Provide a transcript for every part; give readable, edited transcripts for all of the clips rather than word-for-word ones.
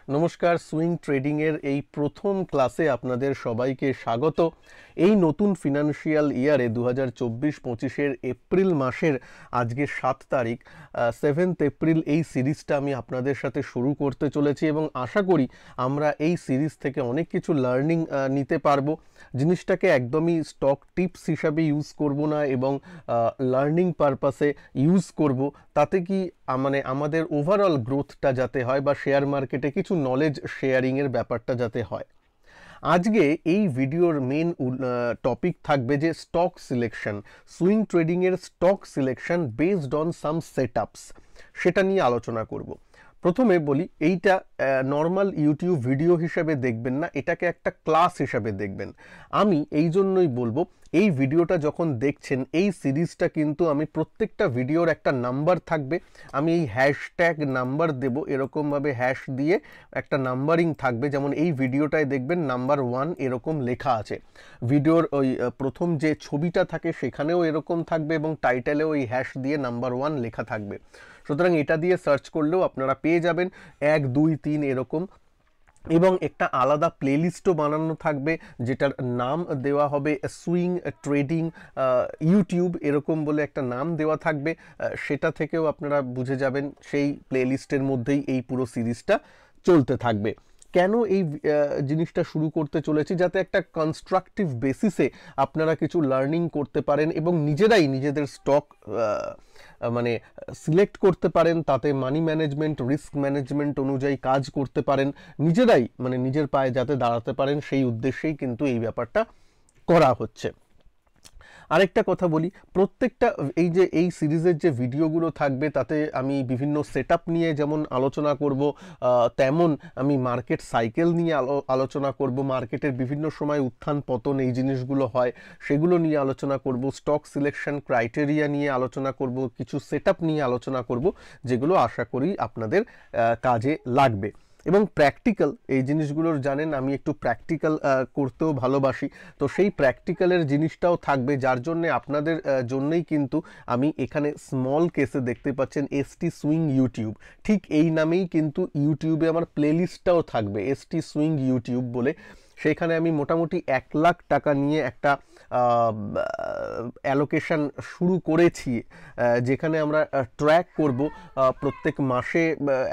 নমস্কার, swing trading এর এই প্রথম ক্লাসে আপনাদের সবাইকে স্বাগত। এই নতুন ফিনান্সিয়াল ইয়ারে 2024-25-এর এপ্রিল মাসের আজকে 7 তারিখ 7th এপ্রিল এই সিরিজটা আমি আপনাদের সাথে শুরু করতে চলেছি এবং আশা করি আমরা এই সিরিজ থেকে অনেক কিছু লার্নিং নিতে পারবো। জিনিসটাকে একদমই স্টক টিপস হিসাবে ইউজ করব না এবং লার্নিং পারপাসে ইউজ করব। তাতে কি মানে আমাদের ওভারঅল গ্রোথটা যাতে হয় বা শেয়ার মার্কেটে কিছু নলেজ শেয়ারিংয়ের ব্যাপারটা যাতে হয়। আজকে এই ভিডিওর মেন টপিক থাকবে যে স্টক সিলেকশন, সুইং ট্রেডিংয়ের stock selection based on some setups, সেটা নিয়ে আলোচনা করব। প্রথমে বলি, এইটা নর্মাল ইউটিউব ভিডিও হিসাবে দেখবেন না, এটাকে একটা ক্লাস হিসাবে দেখবেন। আমি এই জন্যই বলবো, এই ভিডিওটা যখন দেখছেন, এই সিরিজটা কিন্তু আমি প্রত্যেকটা ভিডিওর একটা নাম্বার থাকবে, আমি এই হ্যাশট্যাগ নাম্বার দেব, এরকমভাবে হ্যাশ দিয়ে একটা নাম্বারিং থাকবে। যেমন এই ভিডিওটায় দেখবেন নাম্বার 1 এরকম লেখা আছে, ভিডিওর ওই প্রথম যে ছবিটা থাকে সেখানেও এরকম থাকবে এবং টাইটেলেও ওই হ্যাশ দিয়ে নাম্বার 1 লেখা থাকবে। সুতরাং এটা দিয়ে সার্চ করলেও আপনারা পেয়ে যাবেন 1, 2, 3 এরকম। এবং একটা আলাদা প্লেলিস্টও বানানো থাকবে যেটার নাম দেওয়া হবে সুইং ট্রেডিং ইউটিউব, এরকম বলে একটা নাম দেওয়া থাকবে। সেটা থেকেও আপনারা বুঝে যাবেন, সেই প্লেলিস্টের মধ্যেই এই পুরো সিরিজটা চলতে থাকবে। কেন এই জিনিসটা শুরু করতে চলেছি? যাতে একটা কনস্ট্রাকটিভ বেসিসে আপনারা কিছু লার্নিং করতে পারেন এবং নিজেরাই নিজেদের স্টক মানে সিলেক্ট করতে পারেন, তাতে মানি ম্যানেজমেন্ট, রিস্ক ম্যানেজমেন্ট অনুযায়ী কাজ করতে পারেন, নিজেরাই মানে নিজের পায়ে যাতে দাঁড়াতে পারেন, সেই উদ্দেশ্যেই কিন্তু এই ব্যাপারটা করা হচ্ছে। আরেকটা কথা বলি, প্রত্যেকটা এই সিরিজের যে ভিডিওগুলো থাকবে তাতে আমি বিভিন্ন সেটআপ নিয়ে যেমন আলোচনা করব, তেমন আমি মার্কেট সাইকেল নিয়ে আলোচনা করব, মার্কেটের বিভিন্ন সময় উত্থান পতন এই জিনিসগুলো হয় সেগুলো নিয়ে আলোচনা করব, স্টক সিলেকশন ক্রাইটেরিয়া নিয়ে আলোচনা করব, কিছু সেটআপ নিয়ে আলোচনা করব, যেগুলো আশা করি আপনাদের কাজে লাগবে। এবং প্র্যাকটিক্যাল এই জিনিসগুলোর জানেন আমি একটু প্র্যাকটিক্যাল করতেও ভালোবাসি, তো সেই প্র্যাকটিক্যালের জিনিসটাও থাকবে, যার জন্য আপনাদের জন্যই কিন্তু আমি এখানে স্মল কেসে দেখতে পাচ্ছেন এসটি সুইং ইউটিউব, ঠিক এই নামেই কিন্তু ইউটিউবে আমার প্লেলিস্টটাও থাকবে এসটি সুইং ইউটিউব বলে। সেখানে আমি মোটামুটি 1 লাখ টাকা নিয়ে একটা অ্যালোকেশন শুরু করেছি, যেখানে আমরা ট্র্যাক করব, প্রত্যেক মাসে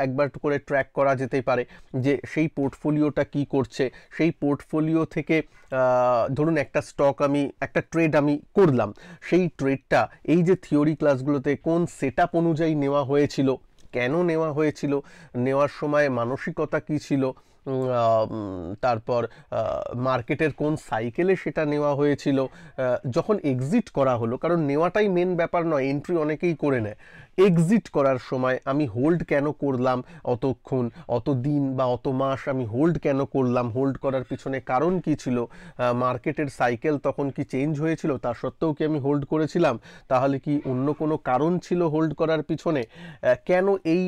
একবার করে ট্র্যাক করা যেতেই পারে যে সেই পোর্টফোলিওটা কি করছে। সেই পোর্টফোলিও থেকে ধরুন একটা স্টক একটা ট্রেড আমি করলাম, সেই ট্রেডটা এই যে থিওরি ক্লাসগুলোতে কোন সেটআপ অনুযায়ী নেওয়া হয়েছিল, কেন নেওয়া হয়েছিল, নেওয়ার সময় মানসিকতা কী ছিল, তারপর মার্কেটের কোন সাইকেলে সেটা নেওয়া হয়েছিল, যখন এক্সিট করা হলো, কারণ নেওয়াটাই মেন ব্যাপার নয়, এন্ট্রি অনেকেই করে নেয়, এক্সিট করার সময় আমি হোল্ড কেন করলাম, অতক্ষণ অত দিন বা অত মাস আমি হোল্ড কেন করলাম, হোল্ড করার পিছনে কারণ কি ছিল, মার্কেটের সাইকেল তখন কি চেঞ্জ হয়েছিল, তা সত্ত্বেও কি আমি হোল্ড করেছিলাম, তাহলে কি অন্য কোনো কারণ ছিল হোল্ড করার পিছনে, কেন এই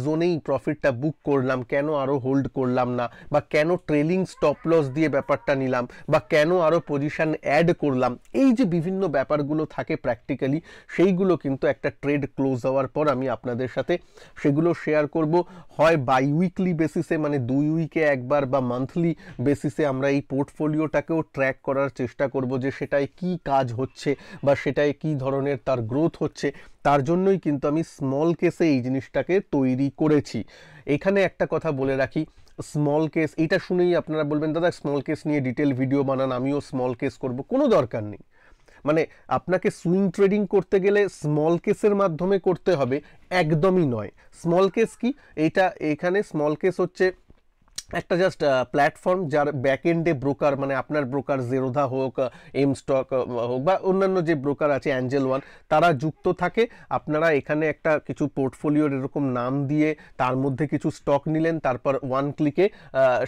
জোনেই প্রফিটটা বুক করলাম, কেন আরও হোল্ড করলাম না, বা কেন ট্রেলিং স্টপ লস দিয়ে ব্যাপারটা নিলাম, বা কেন আরও পজিশন অ্যাড করলাম, এই যে বিভিন্ন ব্যাপারগুলো থাকে প্র্যাকটিক্যালি, সেইগুলো কিন্তু একটা ট্রেড ক্লোজ হওয়ার পর আমি আপনাদের সাথে সেগুলো শেয়ার করব, হয় বাই উইকলি বেসিসে, মানে 2 উইকে একবার, বা মান্থলি বেসিসে আমরা এই পোর্টফোলিওটাকেও ট্র্যাক করার চেষ্টা করব যে সেটায় কি কাজ হচ্ছে বা সেটায় কি ধরনের তার গ্রোথ হচ্ছে। তার জন্যই কিন্তু আমি স্মল কেসে এই জিনিসটাকে তৈরি করেছি। এখানে একটা কথা বলে রাখি, স্মল কেস এটা শুনেই আপনারা বলবেন দাদা স্মল কেস নিয়ে ডিটেল ভিডিও বানান, আমিও স্মল কেস করব, কোনো দরকার নেই। মানে আপনাকে সুইং ট্রেডিং করতে গেলে স্মল কেসের মাধ্যমে করতে হবে একদমই নয়। স্মল কেস কি, এখানে স্মল কেস হচ্ছে একটা জাস্ট প্ল্যাটফর্ম যার ব্যাক এন্ডে ব্রোকার, মানে আপনার ব্রোকার জেরোধা হোক, এম স্টক হোক, বা অন্যান্য যে ব্রোকার আছে অ্যাঞ্জেল ওয়ান, তারা যুক্ত থাকে। আপনারা এখানে একটা কিছু পোর্টফোলিওর এরকম নাম দিয়ে তার মধ্যে কিছু স্টক নিলেন, তারপর 1 ক্লিকে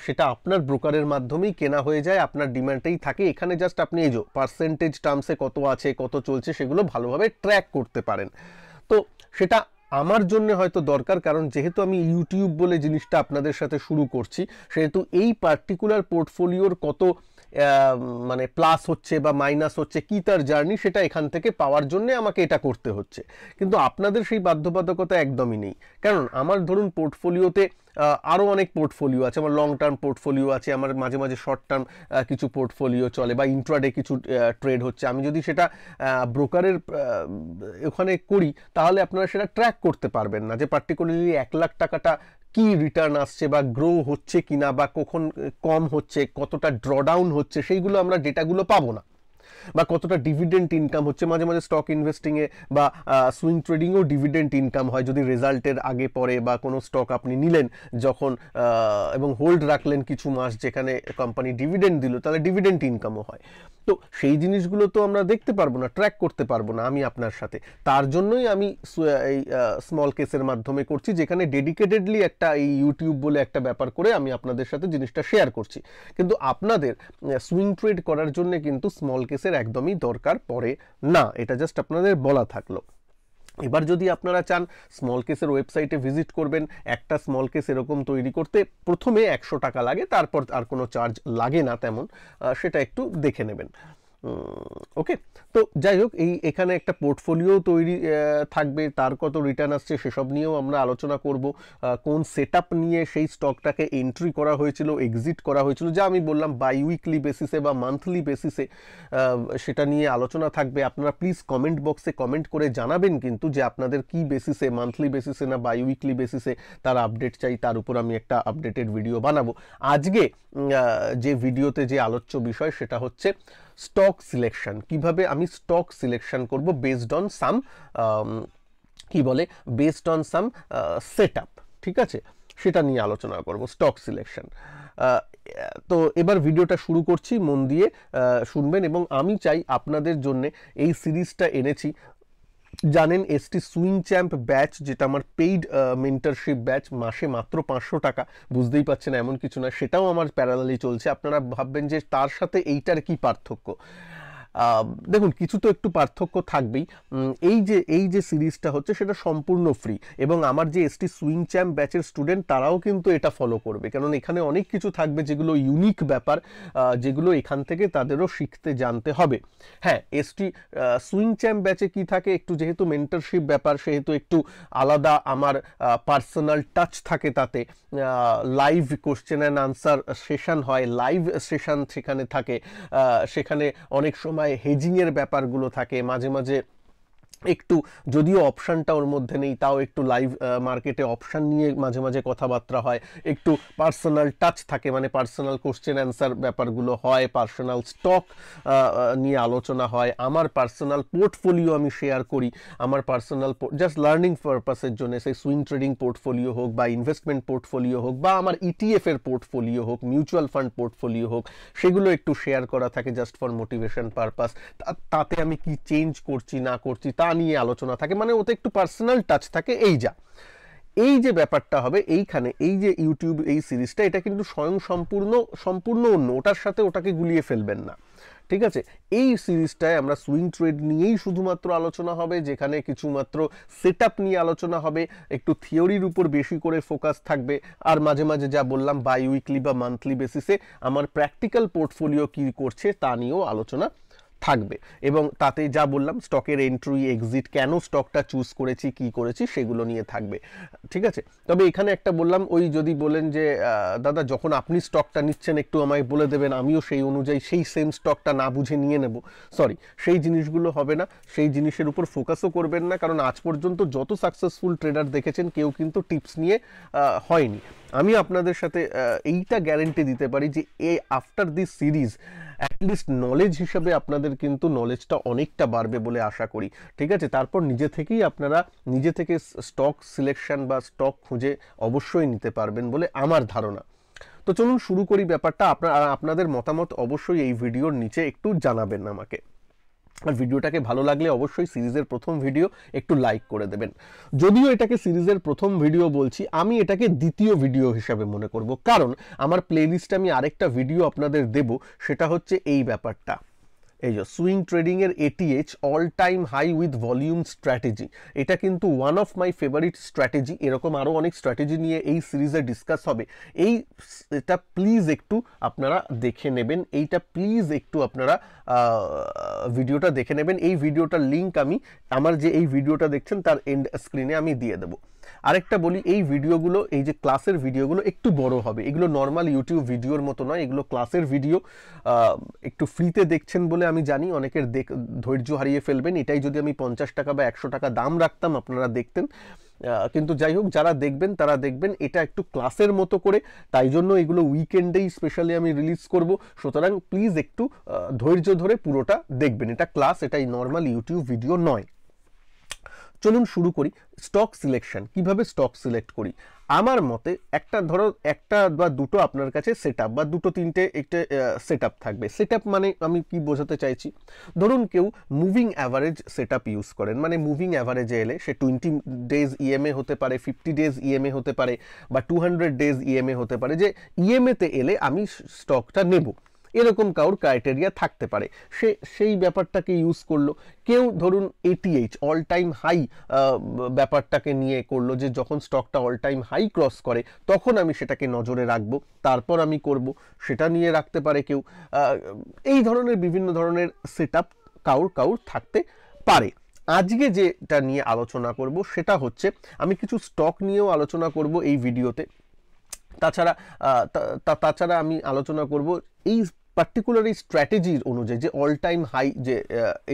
সেটা আপনার ব্রোকারের মাধ্যমেই কেনা হয়ে যায়, আপনার ডিমান্ডেই থাকে। এখানে জাস্ট আপনি এই যে পার্সেন্টেজ টার্মসে কত আছে, কত চলছে, সেগুলো ভালোভাবে ট্র্যাক করতে পারেন। তো সেটা আমার জন্য হয়তো দরকার, কারণ যেহেতু আমি ইউটিউব বলে জিনিসটা আপনাদের সাথে শুরু করছি, সেহেতু এই পার্টিকুলার পোর্টফোলিওর কত মানে প্লাস হচ্ছে বা মাইনাস হচ্ছে, কি তার জার্নি, সেটা এখান থেকে পাওয়ার জন্য আমাকে এটা করতে হচ্ছে। কিন্তু আপনাদের সেই বাধ্যবাধকতা একদমই নেই। কারণ আমার ধরুন পোর্টফোলিওতে আরও অনেক পোর্টফোলিও আছে, আমার লং টার্ম পোর্টফোলিও আছে, আমার মাঝে মাঝে শর্ট টার্ম কিছু পোর্টফোলিও চলে, বা ইন্ট্রাডে কিছু ট্রেড হচ্ছে। আমি যদি সেটা ব্রোকারের ওখানে করি, তাহলে আপনারা সেটা ট্র্যাক করতে পারবেন না যে পার্টিকুলারলি 1 লাখ টাকাটা কি রিটার্ন আসছে, বা গ্রো হচ্ছে কিনা, বা কখন কম হচ্ছে, কতটা ড্রডাউন হচ্ছে, সেইগুলো আমরা ডেটাগুলো পাবো না। বা কতটা ডিভিডেন্ট ইনকাম হচ্ছে, মাঝে মাঝে স্টক ইনভেস্টিংয়ে বা সুইং ট্রেডিংয়েও ডিভিডেন্ট ইনকাম হয়, যদি রেজাল্টের আগে পরে, বা কোনো স্টক আপনি নিলেন যখন এবং হোল্ড রাখলেন কিছু মাস যেখানে কোম্পানি ডিভিডেন্ট দিল, তাহলে ডিভিডেন্ট ইনকামও হয়। তো সেই জিনিসগুলো তো আমরা দেখতে পারবো না, ট্র্যাক করতে পারবো না আমি আপনার সাথে। তার জন্যই আমি এই স্মল কেসের মাধ্যমে করছি, যেখানে ডেডিকেটেডলি একটা এই ইউটিউব বলে একটা ব্যাপার করে আমি আপনাদের সাথে জিনিসটা শেয়ার করছি। কিন্তু আপনাদের সুইং ট্রেড করার জন্য কিন্তু স্মল কেসের একদমই দরকার পড়ে না, এটা জাস্ট আপনাদের বলা থাকলো। এবার যদি আপনারা চান স্মল কেসের ওয়েবসাইটে ভিজিট করবেন, একটা স্মল কেস এরকম তৈরি করতে প্রথমে 100 টাকা লাগে, তারপর আর কোনো চার্জ লাগে না তেমন, সেটা একটু দেখে নেবেন। ওকে, তো যাই হোক, এখানে একটা পোর্টফোলিও তৈরি থাকবে, তার কত রিটার্ন আসছে সেসব নিয়েও আমরা আলোচনা করব। কোন সেটআপ নিয়ে সেই স্টকটাকে এন্ট্রি করা হয়েছিল, এক্সিট করা হয়েছিল, যা আমি বললাম বাই উইকলি বেসিসে বা মান্থলি বেসিসে, সেটা নিয়ে আলোচনা থাকবে। আপনারা প্লিজ কমেন্ট বক্সে কমেন্ট করে জানাবেন কিন্তু যে আপনাদের কি বেসিসে, মান্থলি বেসিসে না বাই উইকলি বেসিসে তার আপডেট চাই, তার উপর আমি একটা আপডেটেড ভিডিও বানাবো। আজকে যে ভিডিওতে যে আলোচ্য বিষয় সেটা হচ্ছে স্টক সিলেকশন। কিভাবে আমি স্টক সিলেকশন করব বেসড অন সাম কি বলে বেসড অন সাম সেটআপ, ঠিক আছে, সেটা নিয়ে আলোচনা করব, স্টক সিলেকশন। তো এবার ভিডিওটা শুরু করছি, মন দিয়ে শুনবেন। এবং আমি চাই আপনাদের জন্য এই সিরিজটা এনেছি। জানেন এসটি সুইং চ্যাম্প ব্যাচ, যেটা আমার পেইড মেন্টরশিপ ব্যাচ, মাসে মাত্র 500 টাকা, বুঝতেই পারছেন এমন কিছু না, সেটাও আমার প্যারালালি চলছে। আপনারা ভাববেন যে তার সাথে এইটার কি পার্থক্য। দেখুন, কিছু তো একটু পার্থক্য থাকবেই। এই যে সিরিজটা হচ্ছে সেটা সম্পূর্ণ ফ্রি, এবং আমার যে এসটি সুইং চ্যাম্প ব্যাচের স্টুডেন্ট তারাও কিন্তু এটা ফলো করবে, কারণ এখানে অনেক কিছু থাকবে যেগুলো ইউনিক ব্যাপার, যেগুলো এখান থেকে তাদেরও শিখতে জানতে হবে। হ্যাঁ, এসটি সুইং চ্যাম্প ব্যাচে কি থাকে, একটু যেহেতু মেন্টরশিপ ব্যাপার, সেহেতু একটু আলাদা আমার পার্সোনাল টাচ থাকে, তাতে live question and answer session হয়, লাইভ সেশন সেখানে থাকে, সেখানে অনেক সময় হেজিংয়ের ব্যাপারগুলো থাকে, মাঝে মাঝে একটু, যদিও অপশানটা ওর মধ্যে নেই, তাও একটু লাইভ মার্কেটে অপশান নিয়ে মাঝে মাঝে কথাবার্তা হয়, একটু পার্সোনাল টাচ থাকে, মানে পার্সোনাল কোশ্চেন অ্যান্সার ব্যাপারগুলো হয়, পার্সোনাল স্টক নিয়ে আলোচনা হয়, আমার পার্সোনাল পোর্টফোলিও আমি শেয়ার করি, আমার পার্সোনাল জাস্ট লার্নিং পারপাসের জন্য, সেই সুইং ট্রেডিং পোর্টফোলিও হোক, বা ইনভেস্টমেন্ট পোর্টফোলিও হোক, বা আমার ইটিএফের পোর্টফোলিও হোক, মিউচুয়াল ফান্ড পোর্টফোলিও হোক, সেগুলো একটু শেয়ার করা থাকে জাস্ট ফর মোটিভেশন পারপাস। তাতে আমি কি চেঞ্জ করছি না করছি তা নিয়ে আলোচনা থাকে, মানে ওতে একটু পার্সোনাল টাচ থাকে। এই যে ব্যাপারটা হবে এইখানে, এই যে ইউটিউব এই সিরিজটা, এটা কিন্তু সম্পূর্ণ অন্য, ওটার সাথে ওটাকে গুলিয়ে ফেলবেন না, ঠিক আছে। এই সিরিজটায় আমরা সুইং ট্রেড নিয়েই শুধুমাত্র আলোচনা হবে, যেখানে কিছুমাত্র সেটআপ নিয়ে আলোচনা হবে, একটু থিওরির উপর বেশি করে ফোকাস থাকবে, আর মাঝে মাঝে যা বললাম বাই উইকলি বা মান্থলি বেসিসে আমার প্র্যাকটিক্যাল পোর্টফোলিও কি করছে তা নিয়েও আলোচনা থাকবে। এবং তাতে যা বললাম স্টকের এন্ট্রি এক্সিট, কেন স্টকটা চুজ করেছি, কি করেছি, সেগুলো নিয়ে থাকবে, ঠিক আছে। তবে এখানে একটা বললাম, ওই যদি বলেন যে দাদা যখন আপনি স্টকটা নিচ্ছেন একটু আমায় বলে দেবেন, আমিও সেই অনুযায়ী সেই সেম স্টকটা না বুঝে নিয়ে নেব, সরি, সেই জিনিসগুলো হবে না, সেই জিনিসের উপর ফোকাসও করবেন না। কারণ আজ পর্যন্ত যত সাকসেসফুল ট্রেডার দেখেছেন কেউ কিন্তু টিপস নিয়ে হয়নি। আমি আপনাদের সাথে এইটা গ্যারেন্টি দিতে পারি যে after this series at least knowledge হিসাবে আপনাদের কিন্তু নলেজটা অনেকটা বাড়বে বলে আশা করি, ঠিক আছে। তারপর নিজে থেকে স্টক সিলেকশন বা স্টক খুঁজে অবশ্যই নিতে পারবেন বলে আমার ধারণা। তো চলুন শুরু করি ব্যাপারটা। আপনাদের মতামত অবশ্যই এই ভিডিওর নিচে একটু জানাবেন আমাকে। আর ভিডিওটাকে ভালো লাগলে অবশ্যই সিরিজের প্রথম ভিডিও একটু লাইক করে দেবেন। যদিও এটাকে সিরিজের প্রথম ভিডিও বলছি, আমি এটাকে দ্বিতীয় ভিডিও হিসাবে মনে করব, কারণ আমার প্লেলিস্টে আমি আরেকটা ভিডিও আপনাদের দেব, সেটা হচ্ছে এই ব্যাপারটা, এই যে সুইং ট্রেডিং এর ATH all time high with volume strategy, এটা কিন্তু one of my favourite strategy. এরকম আরও অনেক স্ট্র্যাটেজি নিয়ে এই সিরিজে ডিসকাস হবে। এটা প্লিজ একটু আপনারা দেখে নেবেন, এইটা প্লিজ একটু আপনারা ভিডিওটা দেখে নেবেন। এই ভিডিওটার লিঙ্ক আমি আমার যে এই ভিডিওটা দেখছেন তার এন্ড স্ক্রিনে আমি দিয়ে দেবো। আরেকটা বলি, এই ভিডিওগুলো, এই যে ক্লাসের ভিডিওগুলো একটু বড় হবে, এগুলো নর্মাল ইউটিউব ভিডিওর মতো নয়, এগুলো ক্লাসের ভিডিও। একটু ফ্রিতে দেখছেন বলে আমি জানি অনেকের ধৈর্য হারিয়ে ফেলবেন, এটাই যদি আমি 50 টাকা বা 100 টাকা দাম রাখতাম আপনারা দেখতেন। কিন্তু যাই হোক, যারা দেখবেন তারা দেখবেন এটা একটু ক্লাসের মতো করে, তাই জন্য এগুলো উইকেন্ডেই স্পেশালি আমি রিলিজ করব। সুতরাং প্লিজ একটু ধৈর্য ধরে পুরোটা দেখবেন, এটা ক্লাস, এটাই নর্মাল ইউটিউব ভিডিও নয়। চলুন শুরু করি। স্টক সিলেকশন, কিভাবে স্টক সিলেক্ট করি। আমার মতে একটা বা দুটো আপনার কাছে সেটআপ বা দুটো তিনটে একটা সেটআপ থাকবে। সেটআপ মানে আমি কি বোঝাতে চাইছি, ধরুন কেউ মুভিং অ্যাভারেজ সেটআপ ইউজ করেন, মানে মুভিং অ্যাভারেজে এলে সে 20 ডেজ ইএমএ হতে পারে, 50 ডেজ ইএমএ হতে পারে, বা 200 ডেজ ইএমএ হতে পারে, যে ইএমএতে এলে আমি স্টকটা নেব, এরকম কারোর ক্রাইটেরিয়া থাকতে পারে, সেই ব্যাপারটাকে ইউজ করলো। কেউ ধরুন এটিএইচ অল টাইম হাই ব্যাপারটাকে নিয়ে করলো, যে যখন স্টকটা অল টাইম হাই ক্রস করে তখন আমি সেটাকে নজরে রাখবো, তারপর আমি করব, সেটা নিয়ে রাখতে পারে কেউ। এই ধরনের বিভিন্ন ধরনের সেটআপ কাউর থাকতে পারে। আজকে যেটা নিয়ে আলোচনা করব সেটা হচ্ছে, আমি কিছু স্টক নিয়েও আলোচনা করব এই ভিডিওতে। তাছাড়া আমি আলোচনা করব এই পার্টিকুলার এই স্ট্র্যাটেজির অনুযায়ী, যে অল টাইম হাই যে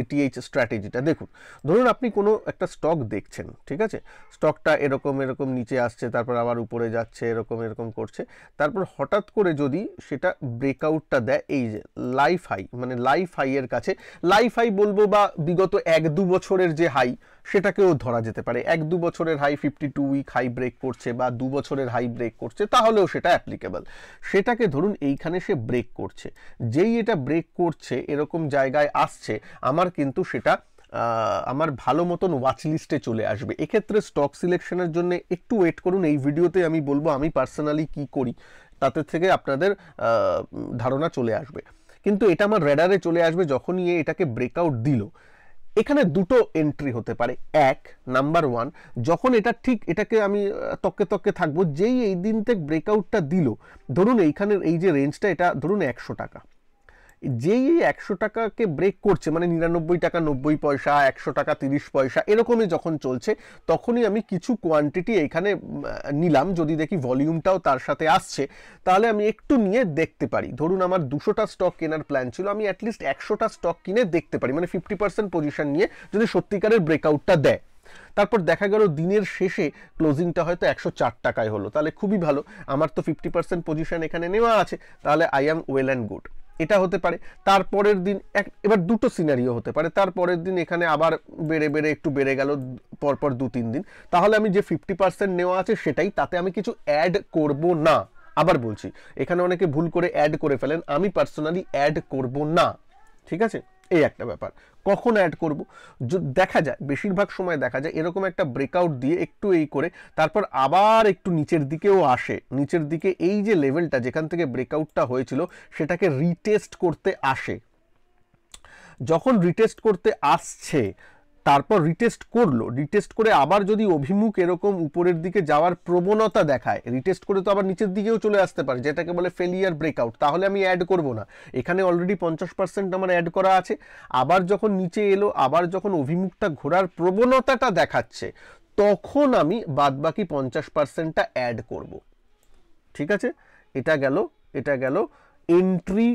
এটিএইচ স্ট্র্যাটেজিটা। দেখুন, ধরুন আপনি কোনো একটা স্টক দেখছেন, ঠিক আছে, স্টকটা এরকম নিচে আসছে, তারপর আবার উপরে যাচ্ছে, এরকম করছে, তারপর হঠাৎ করে যদি সেটা ব্রেকআউটটা দেয় এই যে লাইফ হাই, মানে লাইফ হাইয়ের কাছে, লাইফ হাই বলবো বা বিগত 1-2 বছরের যে হাই সেটাকেও ধরা যেতে পারে, 1-2 বছরের হাই, 52 উইক হাই ব্রেক করছে বা 2 বছরের হাই ব্রেক করছে, তাহলেও সেটা অ্যাপ্লিকেবল। সেটাকে ধরুন এইখানে সে ব্রেক করছে, যেই এটা ব্রেক করছে এরকম জায়গায় আসছে, আমার কিন্তু সেটা আমার ভালো মতন ওয়াচ লিস্টে চলে আসবে। এক্ষেত্রে স্টক সিলেকশনের জন্য একটু ওয়েট করুন, এই ভিডিওতে আমি বলবো আমি পার্সোনালি কি করি, তাতে থেকে আপনাদের ধারণা চলে আসবে। কিন্তু এটা আমার রেডারে চলে আসবে যখনই এটাকে ব্রেকআউট দিল। এখানে দুটো এন্ট্রি হতে পারে। নাম্বার 1, যখন এটা ঠিক এটাকে আমি তককে থাকবো, যেই এই দিন থেকে ব্রেকআউটটা দিল, ধরুন এইখানের এই যে রেঞ্জটা, এটা ধরুন 100 টাকা, যেই 100 টাকাকে ব্রেক করছে, মানে 99 টাকা 90 পয়সা, 100 টাকা 30 পয়সা এরকমই যখন চলছে, তখনই আমি কিছু কোয়ান্টিটি এখানে নিলাম। যদি দেখি ভলিউমটাও তার সাথে আসছে, তাহলে আমি একটু নিয়ে দেখতে পারি। ধরুন আমার 200টা স্টক কেনার প্ল্যান ছিল, আমি অ্যাটলিস্ট 100টা স্টক কিনে দেখতে পারি, মানে 50% পজিশন নিয়ে, যদি সত্যিকারের ব্রেকআউটটা দেয়। তারপর দেখা গেল দিনের শেষে ক্লোজিংটা হয়তো 104 টাকায় হলো, তাহলে খুবই ভালো, আমার তো 50% পজিশন এখানে নেওয়া আছে, তাহলে I am well and good. এটা হতে পারে। তারপরের দিন এবার দুটো সিনারিও হতে পারে, তারপরের দিন এখানে আবার একটু বেড়ে গেল পরপর 2-3 দিন, তাহলে আমি যে 50% নেওয়া আছে সেটাই, তাতে আমি কিছু অ্যাড করব না। আবার বলছি, এখানে অনেকে ভুল করে অ্যাড করে ফেলেন, আমি পার্সোনালি অ্যাড করব না, ঠিক আছে। এই একটা ব্যাপার। কখন অ্যাড করব, দেখা যায় বেশিরভাগ সময় দেখা যায় এরকম একটা ব্রেকআউট দিয়ে একটু এই করে তারপর আবার একটু নিচের দিকেও আসে, নিচের দিকে এই যে লেভেলটা যেখান থেকে ব্রেকআউটটা হয়েছিল সেটাকে রিটেস্ট করতে আসে। যখন রিটেস্ট করতে আসছে, তারপর রিটেস্ট করলো, রিটেস্ট করে আবার যদি অভিমুখ এরকম উপরের দিকে যাওয়ার প্রবণতা দেখায়, রিটেস্ট করে তো আবার নিচের দিকেও চলে আসতে পারে, যেটাকে বলে ফেলিয়ার ব্রেকআউট, তাহলে আমি অ্যাড করব না। এখানে অলরেডি 50% আমার অ্যাড করা আছে। আবার যখন নিচে এলো, আবার যখন অভিমুখটা ঘোরার প্রবণতাটা দেখাচ্ছে, তখন আমি বাদবাকি 50%টা অ্যাড করব, ঠিক আছে। এটা গেল entry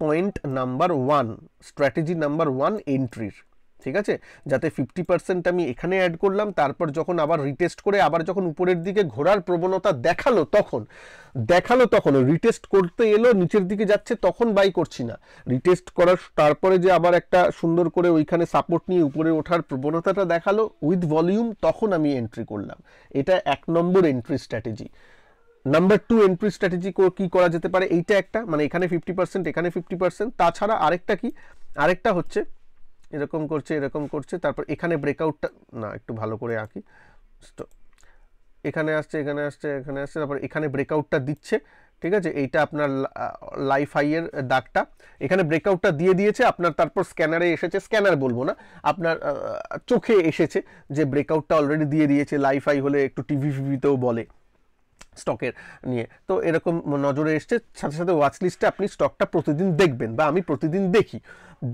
point number 1, strategy number 1 এন্ট্রির, ঠিক আছে। যাতে 50% আমি এখানে অ্যাড করলাম, তারপর যখন আবার রিটেস্ট করে আবার যখন উপরের দিকে ঘোরার প্রবণতা দেখালো তখন রিটেস্ট করতে এলো, নিচের দিকে যাচ্ছে, তখন বাই করছি না। রিটেস্ট করার তারপরে যে আবার একটা সুন্দর করে ওইখানে সাপোর্ট নিয়ে উপরে ওঠার প্রবণতাটা দেখালো উইথ ভলিউম, তখন আমি এন্ট্রি করলাম। এটা 1 নম্বর entry strategy. Number 2 entry strategy কি করা যেতে পারে, এইটা একটা, মানে এখানে 50% এখানে 50%। তাছাড়া আরেকটা হচ্ছে এরকম করছে, তারপর এখানে ব্রেকআউটটা, না একটু ভালো করে আঁকি, এখানে আসছে, তারপর এখানে ব্রেকআউটটা দিচ্ছে, ঠিক আছে, এইটা আপনার লাইফ হাইয়ের দাগটা, এখানে ব্রেকআউটটা দিয়ে দিয়েছে আপনার, তারপর স্ক্যানারে এসেছে, স্ক্যানার বলবো না, আপনার চোখে এসেছে যে ব্রেকআউটটা অলরেডি দিয়ে দিয়েছে। লাইফ হাই হলে একটু টিভি ফিভিতেও বলে স্টকের নিয়ে, তো এরকম নজরে এসছে। সাথে সাথে ওয়াচ লিস্টে আপনি স্টকটা প্রতিদিন দেখবেন, বা আমি প্রতিদিন দেখি।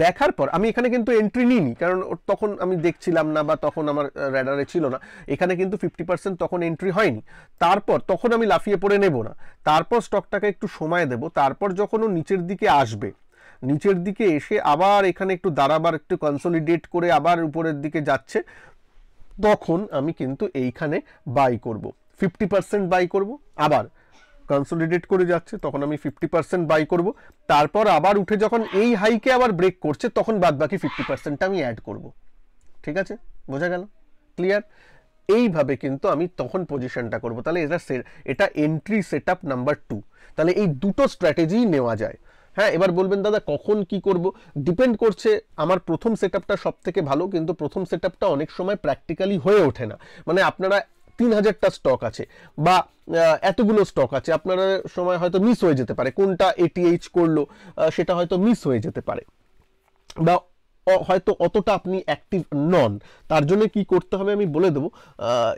দেখার পর আমি এখানে কিন্তু এন্ট্রি নিইনি, কারণ তখন আমি দেখছিলাম না বা তখন আমার র্যাডারে ছিল না। এখানে কিন্তু 50% তখন এন্ট্রি হয়নি। তারপর তখন আমি লাফিয়ে পড়ে নেব না, তারপর স্টকটাকে একটু সময় দেব। তারপর যখন ও নিচের দিকে আসবে, নিচের দিকে এসে আবার এখানে একটু দাঁড়াবার, একটু কনসলিডেট করে আবার উপরের দিকে যাচ্ছে, তখন আমি কিন্তু এইখানে বাই করব, 50% বাই করব। আবার কনসলিডেট করে যাচ্ছে, তখন আমি 50% বাই করব। তারপর আবার উঠে যখন এই হাইকে আবার ব্রেক করছে, তখন বাদ বাকি 50% আমি অ্যাড করব। ঠিক আছে, বোঝা গেল? ক্লিয়ার? এইভাবে কিন্তু আমি তখন পজিশনটা করব। তাহলে এটা এন্ট্রি সেটআপ নাম্বার 2। তাহলে এই দুটো স্ট্র্যাটেজি নেওয়া যায়। হ্যাঁ, এবার বলবেন দাদা কখন কি করব? ডিপেন্ড করছে। আমার প্রথম সেটআপটা সব থেকে ভালো, কিন্তু প্রথম সেটআপটা অনেক সময় প্র্যাকটিক্যালি হয়ে ওঠে না। মানে আপনারা 3000টা স্টক আছে বা এতগুলো স্টক আছে, আপনার সময় হয়তো মিস হয়ে যেতে পারে, কোনটা এটিএইচ করলো সেটা হয়তো মিস হয়ে যেতে পারে, বা হয়তো অতটা আপনি অ্যাক্টিভ নন। তার জন্য কি করতে হবে আমি বলে দেবো,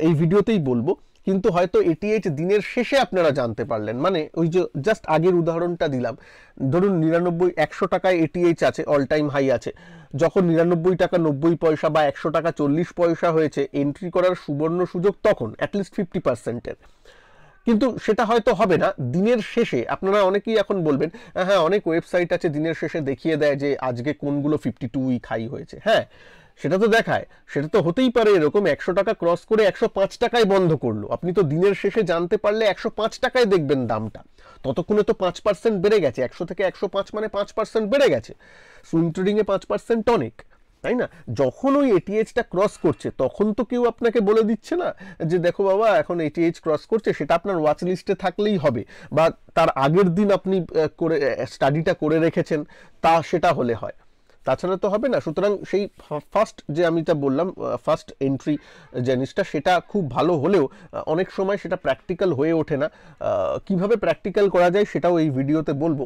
এই ভিডিওতেই বলবো। কিন্তু হয়তো এটিএইচ দিনের শেষে আপনারা জানতে পারলেন, মানে ওই যে জাস্ট আগের উদাহরণটা দিলাম, ধরুন 100 টাকায় এটিএইচ আছে, অল টাইম হাই আছে, যখন 99 টাকা 90 পয়সা বা 100 টাকা 40 পয়সা হয়েছে, এন্ট্রি করার সুবর্ণ সুযোগ তখন অ্যাটলিস্ট 50%-এর। কিন্তু সেটা হয়তো হবে না দিনের শেষে। আপনারা অনেকেই এখন বলবেন, হ্যাঁ অনেক ওয়েবসাইট আছে দিনের শেষে দেখিয়ে দেয় যে আজকে কোনগুলো 52 উইক হাই হয়েছে। হ্যাঁ, সেটা তো দেখায়, সেটা তো হতেই পারে এরকম 100 টাকা ক্রস করে 105 টাকায় বন্ধ করলো, আপনি তো দিনের শেষে জানতে পারলে 105 টাকায় দেখবেন দামটা, ততক্ষণে তো 5% বেড়ে গেছে। 100 থেকে 105 মানে 5% বেড়ে গেছে। সুইং ট্রেডিংয়ে 5% অনেক, তাই না? যখন ওই এটিএইচটা ক্রস করছে, তখন তো কেউ আপনাকে বলে দিচ্ছে না যে দেখো বাবা এখন এটিএইচ ক্রস করছে, সেটা আপনার ওয়াচ লিস্টে থাকলেই হবে, বা তার আগের দিন আপনি করে স্টাডিটা করে রেখেছেন, তা সেটা হলে হয়, তাছাড়া তো হবে না। সুতরাং সেই ফার্স্ট যে আমি তা বললাম, ফার্স্ট এন্ট্রি জিনিসটা, সেটা খুব ভালো হলেও অনেক সময় সেটা প্র্যাকটিক্যাল হয়ে ওঠে না। কিভাবে প্র্যাকটিক্যাল করা যায় সেটাও এই ভিডিওতে বলবো,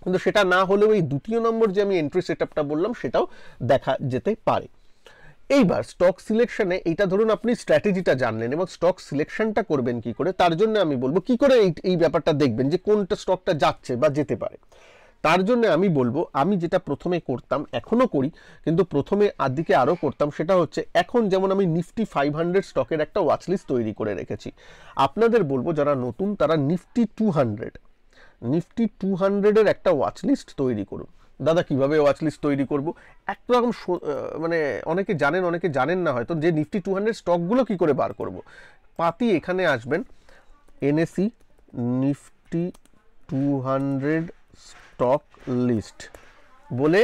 কিন্তু সেটা না হলেও এই দ্বিতীয় নম্বর যে আমি এন্ট্রি সেটআপটা বললাম সেটাও দেখা যেতে পারে। এইবার স্টক সিলেকশনে, এইটা ধরুন আপনি স্ট্র্যাটেজিটা জানলেন, এবং স্টক সিলেকশনটা করবেন কি করে, তার জন্য আমি বলবো কি করে এই ব্যাপারটা দেখবেন যে কোনটা স্টকটা যাচ্ছে বা যেতে পারে। তার জন্য আমি বলবো, আমি যেটা প্রথমে করতাম, এখনো করি, কিন্তু প্রথমে দিকে আরও করতাম, সেটা হচ্ছে এখন যেমন আমি নিফটি 500 স্টকের একটা ওয়াচলিস্ট তৈরি করে রেখেছি। আপনাদের বলবো যারা নতুন তারা নিফটি 200-এর একটা ওয়াচলিস্ট তৈরি করুন। দাদা কিভাবে ওয়াচলিস্ট তৈরি করব? একরকম মানে অনেকে জানেন অনেকে জানেন না হয়তো, যে নিফটি 200 স্টকগুলো কি করে বার করব। পাতি এখানে আসবেন, এনএসই নিফটি 200 স্টক লিস্ট বলে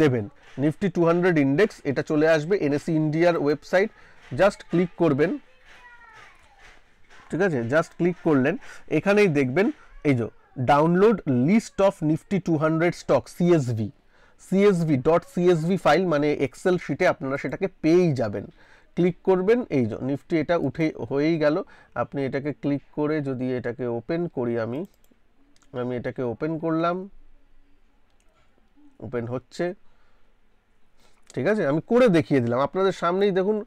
দেবেন, নিফটি 200 ইন্ডেক্স, এটা চলে আসবে এনএসই ইন্ডিয়ার ওয়েবসাইট। জাস্ট ক্লিক করবেন, ঠিক আছে, জাস্ট ক্লিক করলেন, এখানেই দেখবেন এই যে download list of Nifty 200 stock CSV file, মানে এক্সেল শিটে আপনারা সেটাকে পেয়েই যাবেন। ক্লিক করবেন, এই যে নিফটি এটা উঠে হয়েই গেল। আপনি এটাকে ক্লিক করে যদি এটাকে ওপেন করি, আমি এটাকে ওপেন করলাম, ওপেন হচ্ছে, ঠিক আছে, আমি করে দেখিয়ে দিলাম আপনাদের সামনেই, দেখুন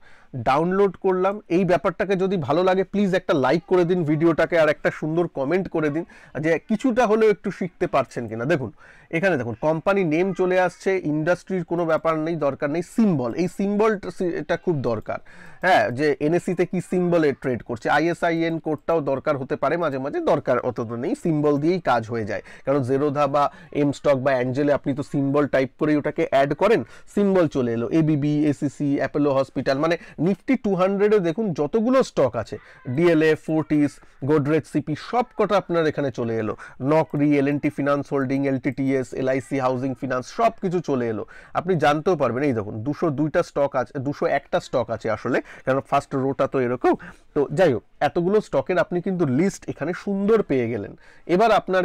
ডাউনলোড করলাম। এই ব্যাপারটাকে যদি ভালো লাগে প্লিজ একটা লাইক করে দিন ভিডিওটাকে, আর একটা সুন্দর কমেন্ট করে দিন যে কিছুটা হলেও একটু শিখতে পারছেন কিনা। দেখুন এখানে দেখুন কোম্পানি নেম চলে আসছে, ইন্ডাস্ট্রির কোনো ব্যাপার নেই, দরকার নেই, সিম্বল, এই সিম্বলটা এটা খুব দরকার। হ্যাঁ, যে এনএসসিতে কি সিম্বলে ট্রেড করছে, ISIN কোডটাও দরকার হতে পারে মাঝে মাঝে, দরকার অতটা নেই, সিম্বল দিয়েই কাজ হয়ে যায়। কারণ জেরোধা বা এম স্টক বা অ্যাঞ্জেলে আপনি তো সিম্বল টাইপ করেই ওটাকে অ্যাড করেন, সিম্বল চলে এলো। ABB, ACC, অ্যাপোলো হসপিটাল, মানে নিফটি 200-এ দেখুন যতগুলো স্টক আছে, DLA, ফোর্টিস, গোদরেজ সিপি, সব কটা আপনার এখানে চলে এলো। নকরি, L&T finance holding, LTTS, LIC housing finance, সব কিছু চলে এলো। আপনি জানতেও পারবেন, এই দেখুন 202টা স্টক আছে, 201টা স্টক আছে আসলে, কারণ ফার্স্ট রোটা তো এরকম। তো যাই হোক, এতগুলো স্টকের আপনি কিন্তু লিস্ট এখানে সুন্দর পেয়ে গেলেন। এবার আপনার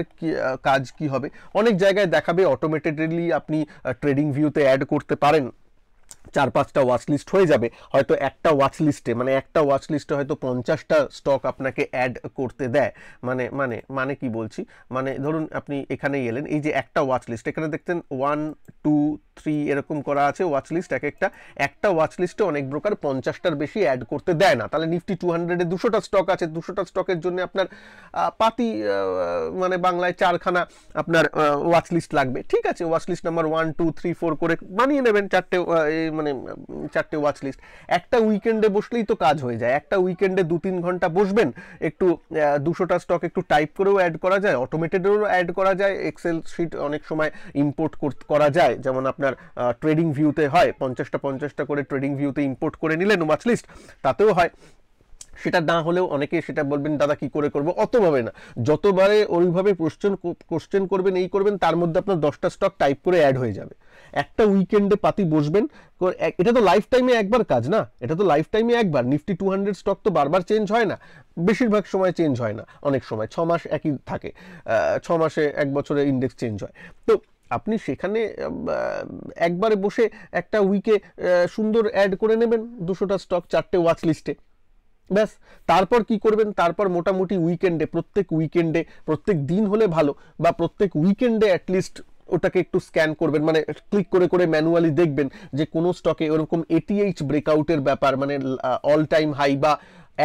কাজ কি হবে, অনেক জায়গায় দেখাবে অটোমেটেডলি আপনি ট্রেডিং ভিউতে অ্যাড করতে পারেন, 4-5টা ওয়াচ লিস্ট হয়ে যাবে। হয়তো একটা ওয়াচ লিস্টে মানে একটা ওয়াচ লিস্টে হয়তো 50টা স্টক আপনাকে অ্যাড করতে দেয়। মানে মানে মানে কি বলছি, মানে ধরুন আপনি এখানে এলেন, এই যে একটা ওয়াচ লিস্ট এখানে দেখতেন 1 2 3 এরকম করা আছে ওয়াচ লিস্ট, একটা ওয়াচ লিস্টে অনেক ব্রোকার 50টার বেশি অ্যাড করতে দেয় না। তাহলে নিফটি 200-এ 200টা স্টক আছে, 200টা স্টকের জন্য আপনার পাতি মানে বাংলায় 4খানা আপনার ওয়াচ লিস্ট লাগবে। ঠিক আছে, ওয়াচ লিস্ট নাম্বার 1 2 3 4 করে বানিয়ে নেবেন, মানে 4টে ওয়াচ লিস্ট। একটা উইকেন্ডে বসলেই তো কাজ হয়ে যায়। একটা উইকেন্ডে 2-3 ঘন্টা বসবেন, একটু 200টা স্টক একটু টাইপ করেও অ্যাড করা যায়, অটোমেটেডেরও অ্যাড করা যায়, এক্সেল শিট অনেক সময় ইম্পোর্ট করা যায়, যেমন আপনার ট্রেডিং ভিউতে হয় 50টা করে ট্রেডিং ভিউতে ইম্পোর্ট করে নিলেন ওয়াচ লিস্ট, তাতেও হয়। সেটা না হলেও অনেকে সেটা বলবেন দাদা কি করে করবো, অতভাবে না, যতবারে ওইভাবে কোশ্চেন করবেন এই করবেন, তার মধ্যে আপনার 10টা স্টক টাইপ করে অ্যাড হয়ে যাবে। একটা উইকেন্ডে পাতি বসবেন, এটা তো লাইফ টাইমে একবার কাজ না, এটা তো লাইফ টাইমে একবার। নিফটি 200 স্টক তো বারবার চেঞ্জ হয় না, বেশিরভাগ সময় চেঞ্জ হয় না, অনেক সময় 6 মাস একই থাকে, 6 মাসে 1 বছরে ইন্ডেক্স চেঞ্জ হয়। তো আপনি সেখানে একবারে বসে একটা উইকে সুন্দর অ্যাড করে নেবেন 200টা স্টক 4টে ওয়াচ লিস্টে, ব্যাস। তারপর কি করবেন, তারপর মোটামুটি উইকেন্ডে, প্রত্যেক দিন হলে ভালো, বা প্রত্যেক উইকেন্ডে অ্যাটলিস্ট ওটাকে একটু স্ক্যান করবেন, মানে ক্লিক করে করে ম্যানুয়ালি দেখবেন যে কোনো স্টকে ওরকম এটিএইচ ব্রেকআউটের ব্যাপার, মানে অল টাইম হাই বা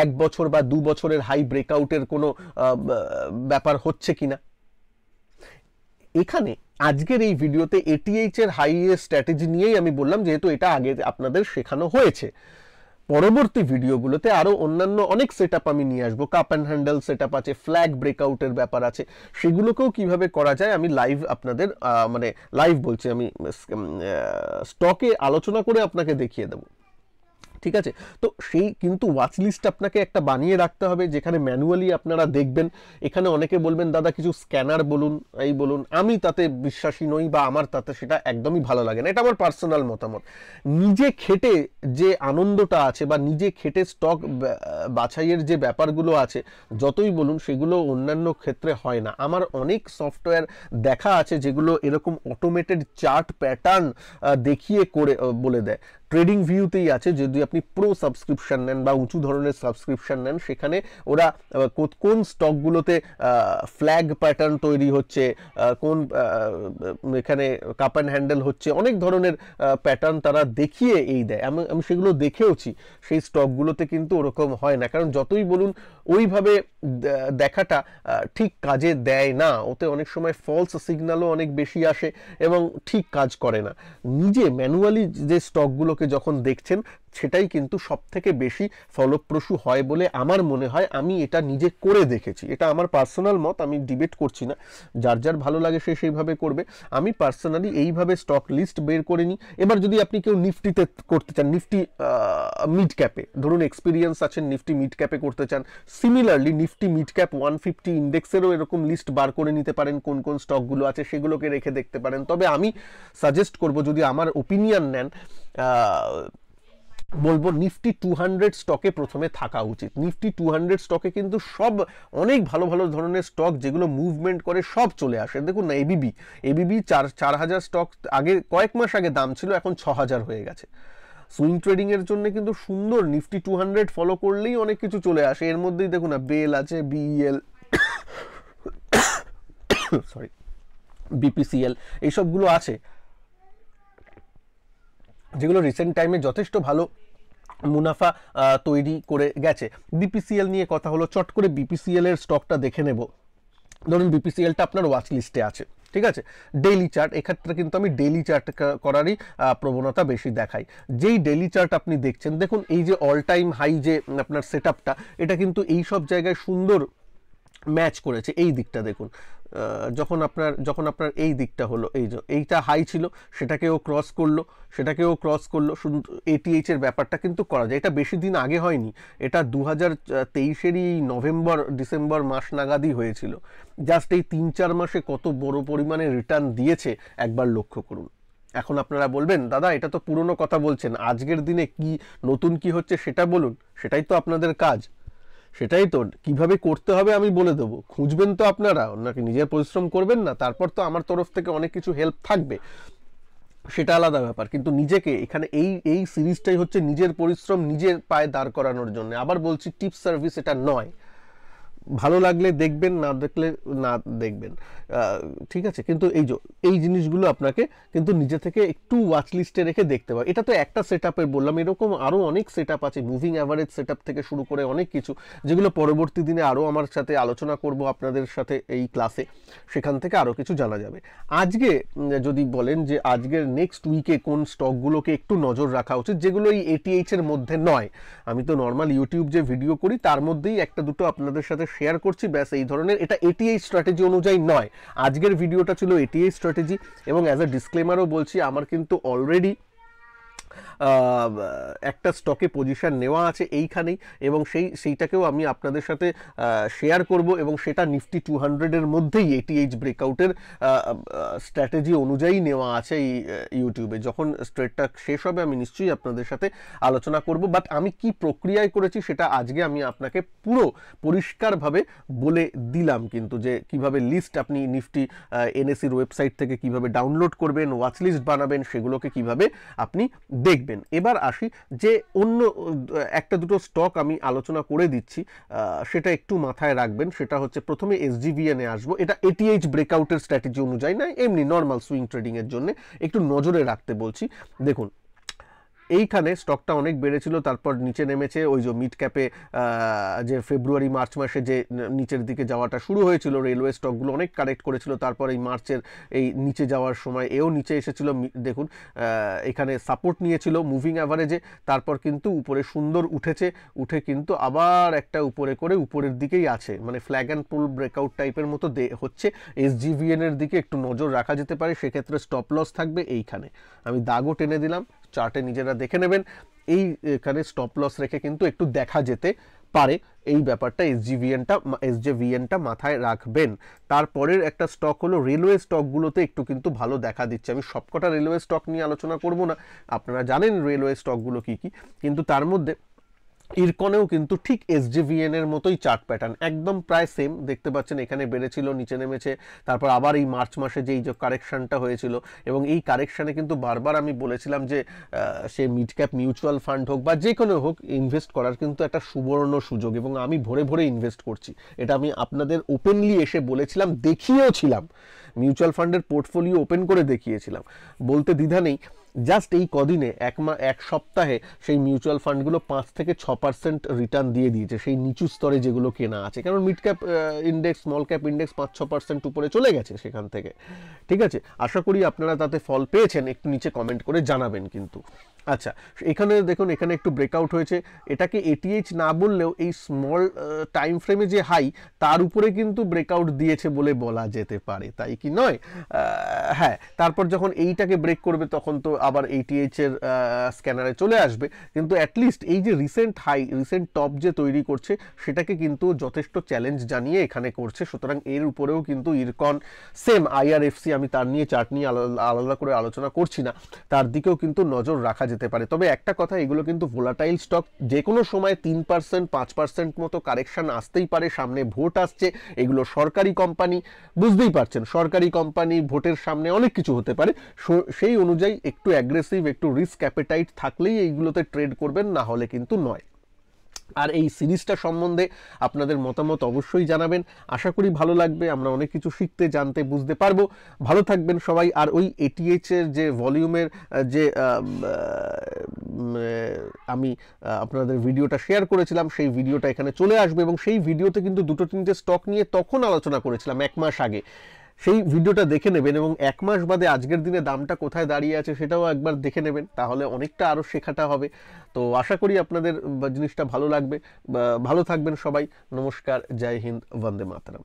1 বছর বা 2 বছরের হাই ব্রেকআউটের কোনো ব্যাপার হচ্ছে কিনা। এখানে আজকের এই ভিডিওতে এটিএইচ এর হাই এর স্ট্র্যাটেজি নিয়েই আমি বললাম, যেহেতু এটা আগে আপনাদের শেখানো হয়েছে। পরবর্তী ভিডিওগুলোতে আরো অন্যান্য অনেক সেটআপ আমি নিয়ে আসবো, কাপ অ্যান্ড হ্যান্ডেল সেটআপ আছে, ফ্ল্যাগ ব্রেকআউটের ব্যাপার আছে, সেগুলোকেও কিভাবে করা যায় আমি লাইভ আপনাদের মানে লাইভ বলছি আমি স্টকে আলোচনা করে আপনাকে দেখিয়ে দেবো। ঠিক আছে, তো সেই কিন্তু ওয়াচ লিস্ট আপনাকে একটা বানিয়ে রাখতে হবে, যেখানে ম্যানুয়ালি আপনারা দেখবেন। এখানে অনেকে বলবেন দাদা কিছু স্ক্যানার বলুন, এই বলুন, আমি তাতে বিশ্বাসী নই, বা আমার তাতে সেটা একদমই ভালো লাগে না, এটা আমার পার্সোনাল মতামত। নিজে খেটে যে আনন্দটা আছে, বা নিজে খেটে স্টক বাছাইয়ের যে ব্যাপারগুলো আছে, যতই বলুন সেগুলো অন্যান্য ক্ষেত্রে হয় না। আমার অনেক সফটওয়্যার দেখা আছে যেগুলো এরকম অটোমেটেড চার্ট প্যাটার্ন দেখিয়ে করে বলে দেয়। ট্রেডিং ভিউতেই আছে, যদি আপনি প্রো সাবস্ক্রিপশন নেন বা উঁচু ধরনের সাবস্ক্রিপশন নেন, সেখানে ওরা কোন স্টকগুলোতে ফ্ল্যাগ প্যাটার্ন তৈরি হচ্ছে, কোন এখানে কাপ অ্যান্ড হ্যান্ডেল হচ্ছে, অনেক ধরনের প্যাটার্ন তারা দেখিয়ে এই দেয়। আমি সেগুলো দেখেওছি। সেই স্টকগুলোতে কিন্তু ওরকম হয় না, কারণ যতই বলুন ওইভাবে দেখাটা ঠিক কাজে দেয় না, ওতে অনেক সময় ফলস সিগন্যালও অনেক বেশি আসে এবং ঠিক কাজ করে না। নিজে ম্যানুয়ালি যে স্টকগুলোকে যখন দেখছেন, সেটাই কিন্তু সব থেকে বেশি ফলপ্রসূ হয় বলে আমার মনে হয়। আমি এটা নিজে করে দেখেছি, এটা আমার পার্সোনাল মত, আমি ডিবেট করছি না, যার যার ভালো লাগে সে সেইভাবে করবে। আমি পার্সোনালি এইভাবে স্টক লিস্ট বের করে নিই। এবার যদি আপনি কেউ নিফটিতে করতে চান, নিফটি মিড ক্যাপে, ধরুন এক্সপিরিয়েন্স আছেন, নিফটি মিড ক্যাপে করতে চান, সিমিলারলি নিফটি মিড ক্যাপ 150 ইন্ডেক্সেরও এরকম লিস্ট বার করে নিতে পারেন, কোন কোন স্টকগুলো আছে সেগুলোকে রেখে দেখতে পারেন। তবে আমি সাজেস্ট করব, যদি আমার ওপিনিয়ন নেন, বলবো নিফটি 200 স্টকে প্রথমে থাকা উচিত। নিফটি 200 স্টকে কিন্তু সব অনেক ভালো ভালো ধরনের স্টক যেগুলো মুভমেন্ট করে সব চলে আসে। দেখুন না, এবিবি 4000 স্টক আগে, কয়েক মাস আগে দাম ছিল, এখন 6000 হয়ে গেছে। সুইং ট্রেডিং এর জন্য কিন্তু সুন্দর, নিফটি 200 ফলো করলেই অনেক কিছু চলে আসে। এর মধ্যেই দেখুন না, বেল আছে, বিইএল, সরি, বিপিসিএল, এইসবগুলো আছে, যেগুলো রিসেন্ট টাইমে যথেষ্ট ভালো মুনাফা তৈরি করে গেছে। বিপিসিএল নিয়ে কথা হলো, চট করে বিপিসিএল এর স্টকটা দেখে নেব। ধরুন বিপিসিএলটা আপনার ওয়াচ লিস্টে আছে, ঠিক আছে, ডেইলি চার্ট, এক্ষেত্রে কিন্তু আমি ডেইলি চার্ট করারই প্রবণতা বেশি দেখাই। যেই ডেইলি চার্ট আপনি দেখছেন, দেখুন এই যে অল টাইম হাই যে আপনার সেটআপটা, এটা কিন্তু এই সব জায়গায় সুন্দর ম্যাচ করেছে। এই দিকটা দেখুন, যখন আপনার এই দিকটা হলো, এইটা হাই ছিল, সেটাকেও ক্রস করলো। এটিএইচ এর ব্যাপারটা কিন্তু করা যায়, এটা বেশি দিন আগে হয়নি, এটা 2023-এরই নভেম্বর ডিসেম্বর মাস নাগাদই হয়েছিল। জাস্ট এই 3-4 মাসে কত বড় পরিমাণে রিটার্ন দিয়েছে একবার লক্ষ্য করুন। এখন আপনারা বলবেন দাদা এটা তো পুরনো কথা বলছেন, আজকের দিনে কি নতুন কি হচ্ছে সেটা বলুন। সেটাই তো আপনাদের কাজ, সেটাই তো কিভাবে করতে হবে আমি বলে দেবো, খুঁজবেন তো আপনারা, নাকি নিজের পরিশ্রম করবেন না? তারপর তো আমার তরফ থেকে অনেক কিছু হেল্প থাকবে। সেটা আলাদা ব্যাপার, কিন্তু নিজেকে এখানে এই এই সিরিজটাই হচ্ছে নিজের পরিশ্রম নিজের পায়ে দাঁড় করানোর জন্য। আবার বলছি, টিপ সার্ভিস এটা নয়। ভালো লাগলে দেখবেন, না দেখলে না দেখবেন, ঠিক আছে। কিন্তু এই জিনিসগুলো আপনাকে কিন্তু নিজে থেকে একটু ওয়াচ লিস্টে রেখে দেখতে পাবে। এটা তো একটা সেট আপের বললাম, এরকম আরও অনেক সেট আপ আছে, মুভিং অ্যাভারেজ সেট আপ থেকে শুরু করে অনেক কিছু, যেগুলো পরবর্তী দিনে আরও আমার সাথে আলোচনা করব আপনাদের সাথে এই ক্লাসে, সেখান থেকে আরও কিছু জানা যাবে। আজকে যদি বলেন যে আজকের নেক্সট উইকে কোন স্টকগুলোকে একটু নজর রাখা উচিত, যেগুলো এই এটিএইচ এর মধ্যে নয়, আমি তো নর্মাল ইউটিউব যে ভিডিও করি তার মধ্যেই একটা দুটো আপনাদের সাথে শেয়ার করছি, ব্যাস এই ধরনের। এটা এটিএইচ স্ট্র্যাটেজি অনুযায়ী নয়, আজকের ভিডিওটা ছিল এটিএইচ স্ট্র্যাটেজি। এবং অ্যাজ আ ডিসক্লেমারও বলছি, আমার কিন্তু অলরেডি একটা স্টকে পজিশন নেওয়া আছে এইখানেই, এবং সেইটাকেও আমি আপনাদের সাথে শেয়ার করব, এবং সেটা নিফটি 200-এর মধ্যেই এটিএইচ ব্রেকআউটের স্ট্র্যাটেজি অনুযায়ী নেওয়া আছে এই ইউটিউবে। যখন স্ট্রেটটা শেষ হবে আমি নিশ্চয়ই আপনাদের সাথে আলোচনা করব, বাট আমি কি প্রক্রিয়ায় করেছি সেটা আজকে আমি আপনাকে পুরো পরিষ্কারভাবে বলে দিলাম, কিন্তু যে কিভাবে লিস্ট আপনি নিফটি এনএসির ওয়েবসাইট থেকে কিভাবে ডাউনলোড করবেন, ওয়াচ লিস্ট বানাবেন, সেগুলোকে কিভাবে আপনি দেখবেন। এবার আসি যে অন্য একটা দুটো স্টক আমি আলোচনা করে দিচ্ছি, সেটা একটু মাথায় রাখবেন। সেটা হচ্ছে প্রথমে এসজিভিএনে আসবো। এটা এটিএইচ ব্রেকআউটের স্ট্র্যাটেজি অনুযায়ী নয়, এমনি নর্মাল সুইং ট্রেডিং এর জন্য একটু নজরে রাখতে বলছি। দেখুন, এইখানে স্টকটা অনেক বেড়েছিল, তারপর নিচে নেমেছে। ওই যে মিড ক্যাপে যে ফেব্রুয়ারি মার্চ মাসে যে নিচের দিকে যাওয়াটা শুরু হয়েছিল, রেলওয়ে স্টকগুলো অনেক কারেক্ট করেছিল, তারপর এই মার্চের এই নিচে যাওয়ার সময় এও নিচে এসেছিল। দেখুন এখানে সাপোর্ট নিয়েছিল মুভিং অ্যাভারেজে, তারপর কিন্তু উপরে সুন্দর উঠেছে, উঠে কিন্তু আবার একটা উপরে করে উপরের দিকেই আছে, মানে ফ্ল্যাগ অ্যান্ড পুল ব্রেকআউট টাইপের মতো হচ্ছে। এসজিভিএন এর দিকে একটু নজর রাখা যেতে পারে, সেক্ষেত্রে স্টপ লস থাকবে এইখানে। আমি দাগও টেনে দিলাম, চার্টে নিজেরা দেখে নেবেন। এইখানে স্টপ লস রেখে কিন্তু একটু দেখা যেতে পারে, এই ব্যাপারটা এসজেভিএনটা মাথায় রাখবেন। তারপরের একটা স্টক হলো রেলওয়ে স্টকগুলোতে একটু কিন্তু ভালো দেখা দিচ্ছে। আমি সবকটা রেলওয়ে স্টক নিয়ে আলোচনা করব না, আপনারা জানেন রেলওয়ে স্টকগুলো কি কি, কিন্তু তার মধ্যে ইরকনেও কিন্তু ঠিক এসজেভিএন এর মতোই চার্ট প্যাটার্ন, একদম প্রায় সেম দেখতে পাচ্ছেন। এখানে বেড়েছিল, নিচে নেমেছে, তারপর আবার এই মার্চ মাসে যে কারেকশনটা হয়েছিল, এবং এই কারেকশানে কিন্তু বারবার আমি বলেছিলাম যে সে মিড ক্যাপ মিউচুয়াল ফান্ড হোক বা যে কোনো হোক, ইনভেস্ট করার কিন্তু একটা সুবর্ণ সুযোগ, এবং আমি ভরে ভরে ইনভেস্ট করছি। এটা আমি আপনাদের ওপেনলি এসে বলেছিলাম, দেখিয়েও ছিলাম, মিউচুয়াল ফান্ডের পোর্টফোলিও ওপেন করে দেখিয়েছিলাম, বলতে দ্বিধা নেই। জাস্ট এই কদিনে এক সপ্তাহে সেই মিউচুয়াল ফান্ডগুলো 5 থেকে 6% রিটার্ন দিয়ে দিয়েছে, সেই নিচু স্তরে যেগুলো কেনা আছে। কারণ mid cap index, small cap index 5-6% উপরে চলে গেছে সেখান থেকে। ঠিক আছে, আশা করি আপনারা তাতে ফল পেয়েছেন, একটু নিচে কমেন্ট করে জানাবেন কিন্তু। আচ্ছা, এখানে দেখুন, এখানে একটু ব্রেকআউট হয়েছে। এটাকে এটিএইচ না বললেও এই স্মল টাইম ফ্রেমে যে হাই, তার উপরে কিন্তু ব্রেকআউট দিয়েছে বলে বলা যেতে পারে, তাই কি নয়? হ্যাঁ, তারপর যখন এইটাকে ব্রেক করবে তখন তো আবার এটিএইচ এর স্ক্যানারে চলে আসবে, কিন্তু অ্যাটলিস্ট এই যে রিসেন্ট হাই, রিসেন্ট টপ যে তৈরি করছে, সেটাকে কিন্তু যথেষ্ট চ্যালেঞ্জ জানিয়ে এখানে করছে। সুতরাং এর উপরেও কিন্তু ইরকন সেম আইআরএফসি, আমি তার নিয়ে চার্ট নিয়ে আলাদা করে আলোচনা করছি না, তার দিকেও কিন্তু নজর রাখা যেতে পারে। তবে একটা কথা, এগুলো কিন্তু ভোলাটাইল স্টক, যে কোনো সময় 3% 5% মতো কারেকশন আসতেই পারে। সামনে ভোট আসছে, এগুলো সরকারি কোম্পানি, বুঝতেই পারছেন, সরকারি কোম্পানি, ভোটের সামনে অনেক কিছু হতে পারে। সেই অনুযায়ী একটু অ্যাগ্রেসিভ, একটু রিস্ক অ্যাপেটাইট থাকলেই এইগুলোতে ট্রেড করবেন, না হলে কিন্তু নয়। আর এই সিরিজটা সম্বন্ধে আপনাদের মতামত অবশ্যই জানাবেন, আশা করি ভালো লাগবে, আমরা অনেক কিছু শিখতে, জানতে, বুঝতে পারবো। ভালো থাকবেন সবাই। আর ওই এটিএইচ এর যে ভলিউমের যে আমি আপনাদের ভিডিওটা শেয়ার করেছিলাম, সেই ভিডিওটা এখানে চলে আসবে, এবং সেই ভিডিওতে কিন্তু 2-3টে স্টক নিয়ে তখন আলোচনা করেছিলাম 1 মাস আগে। সেই ভিডিওটা দেখে নেবেন, এবং 1 মাস বাদে আজকের দিনে দামটা কোথায় দাঁড়িয়ে আছে সেটাও একবার দেখে নেবেন, তাহলে অনেকটা আরও শেখাটা হবে। তো আশা করি আপনাদের জিনিসটা ভালো লাগবে। ভালো থাকবেন সবাই। নমস্কার, জয় হিন্দ, বন্দে মাতরম।